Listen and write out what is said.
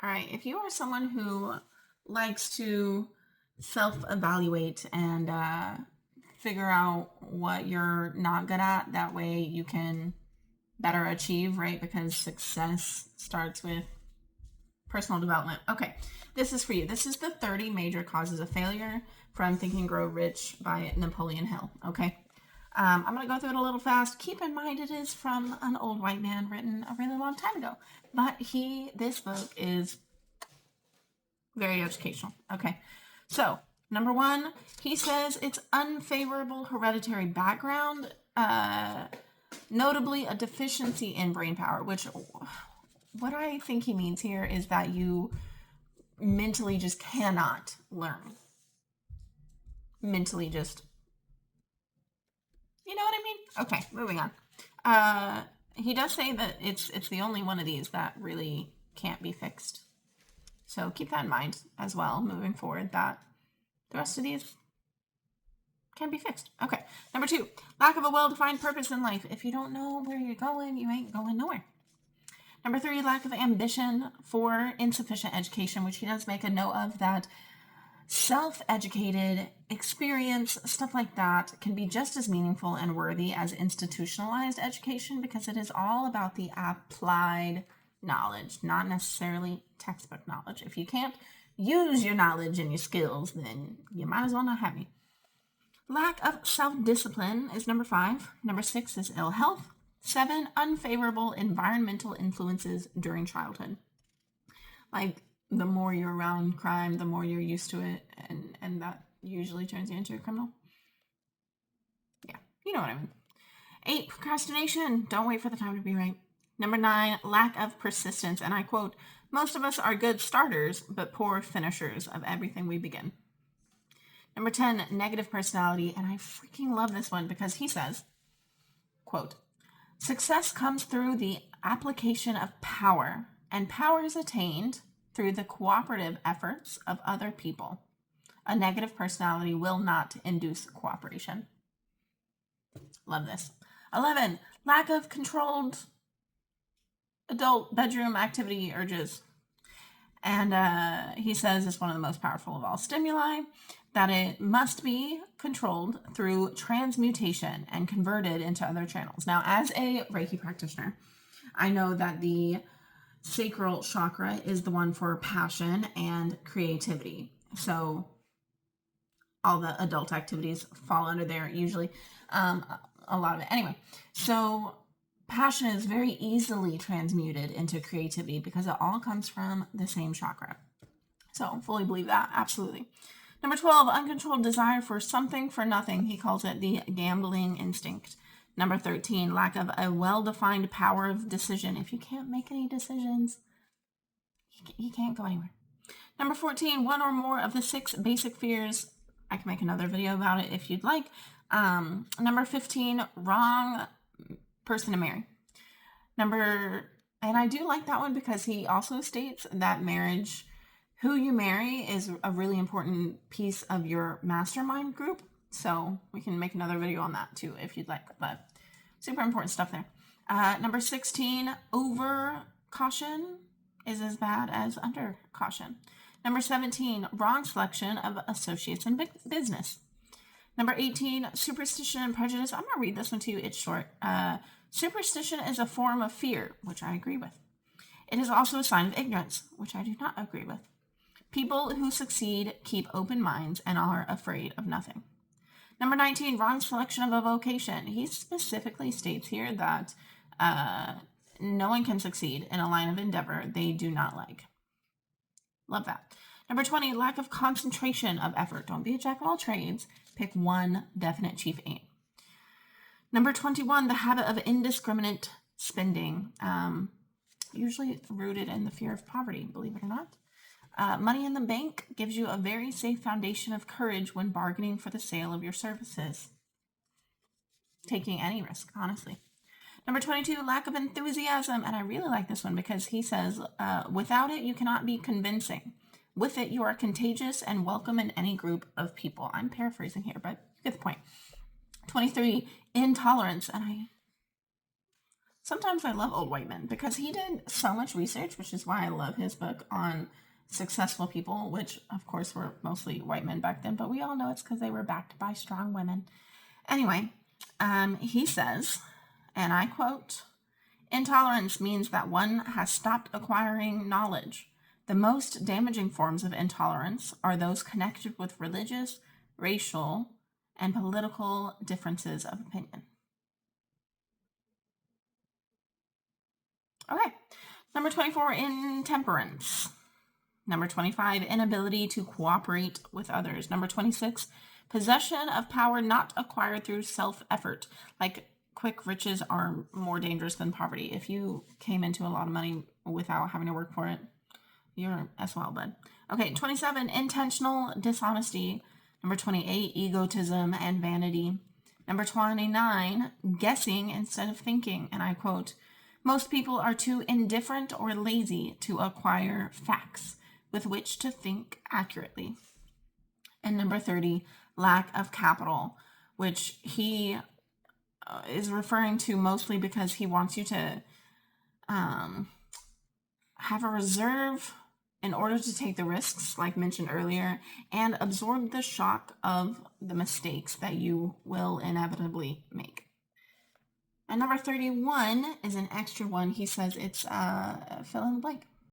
All right, if you are someone who likes to self-evaluate and figure out what you're not good at, that way you can better achieve, right? Because success starts with personal development. Okay, this is for you. This is the 30 major causes of failure from Think and Grow Rich by Napoleon Hill. Okay, I'm going to go through it a little fast. Keep in mind it is from an old white man written a really long time ago, but this book is very educational. Okay, so number one, he says it's unfavorable hereditary background, notably a deficiency in brain power, which what I think he means here is that you mentally just cannot learn. Mentally just, you know what I mean? Okay, moving on. He does say that it's the only one of these that really can't be fixed. So keep that in mind as well, moving forward, that the rest of these can be fixed. Okay, number two, lack of a well-defined purpose in life. If you don't know where you're going, you ain't going nowhere. Number three, lack of ambition. Four, insufficient education, which he does make a note of, that self-educated experience, stuff like that, can be just as meaningful and worthy as institutionalized education, because it is all about the applied knowledge, not necessarily textbook knowledge. If you can't use your knowledge and your skills, then you might as well not have me. Lack of self-discipline is number five. Number six is ill health. Seven, unfavorable environmental influences during childhood. Like, the more you're around crime, the more you're used to it, and that usually turns you into a criminal. Yeah, you know what I mean. 8, procrastination. Don't wait for the time to be right. Number 9, lack of persistence. And I quote, most of us are good starters, but poor finishers of everything we begin. Number 10, negative personality. And I freaking love this one because he says, quote, success comes through the application of power, and power is attained through the cooperative efforts of other people. A negative personality will not induce cooperation. Love this. 11, lack of controlled adult bedroom activity urges. And he says it's one of the most powerful of all stimuli, that it must be controlled through transmutation and converted into other channels. Now, as a Reiki practitioner, I know that the sacral chakra is the one for passion and creativity. So all the adult activities fall under there usually, a lot of it. Anyway, so passion is very easily transmuted into creativity because it all comes from the same chakra. So fully believe that, absolutely. Number 12, uncontrolled desire for something for nothing. He calls it the gambling instinct. Number 13, lack of a well-defined power of decision. If you can't make any decisions, you can't go anywhere. Number 14, one or more of the 6 basic fears. I can make another video about it if you'd like. Number 15, wrong person to marry. And I do like that one because he also states that marriage, who you marry, is a really important piece of your mastermind group. So we can make another video on that too if you'd like, but super important stuff there. Number 16, over caution is as bad as under caution. Number 17, wrong selection of associates in business. Number 18, superstition and prejudice. I'm going to read this one to you. It's short. Superstition is a form of fear, which I agree with. It is also a sign of ignorance, which I do not agree with. People who succeed keep open minds and are afraid of nothing. Number 19, wrong selection of a vocation. He specifically states here that no one can succeed in a line of endeavor they do not like. Love that. Number 20, lack of concentration of effort. Don't be a jack of all trades. Pick one definite chief aim. Number 21, the habit of indiscriminate spending, usually rooted in the fear of poverty, believe it or not. Money in the bank gives you a very safe foundation of courage when bargaining for the sale of your services. Taking any risk, honestly. Number 22, lack of enthusiasm. And I really like this one because he says, without it, you cannot be convincing. With it, you are contagious and welcome in any group of people. I'm paraphrasing here, but you get the point. 23, intolerance. And sometimes I love old white men because he did so much research, which is why I love his book on successful people, which of course were mostly white men back then, but we all know it's because they were backed by strong women. Anyway, he says, and I quote, "Intolerance means that one has stopped acquiring knowledge. The most damaging forms of intolerance are those connected with religious, racial, and political differences of opinion." Okay. Number 24, intemperance. Number 25, inability to cooperate with others. Number 26, possession of power not acquired through self-effort. Like, quick riches are more dangerous than poverty. If you came into a lot of money without having to work for it, you're SOL, bud. Okay, 27, intentional dishonesty. Number 28, egotism and vanity. Number 29, guessing instead of thinking. And I quote, "Most people are too indifferent or lazy to acquire facts with which to think accurately." And number 30, lack of capital, which he is referring to mostly because he wants you to have a reserve in order to take the risks, like mentioned earlier, and absorb the shock of the mistakes that you will inevitably make. And number 31 is an extra one. He says it's fill in the blank.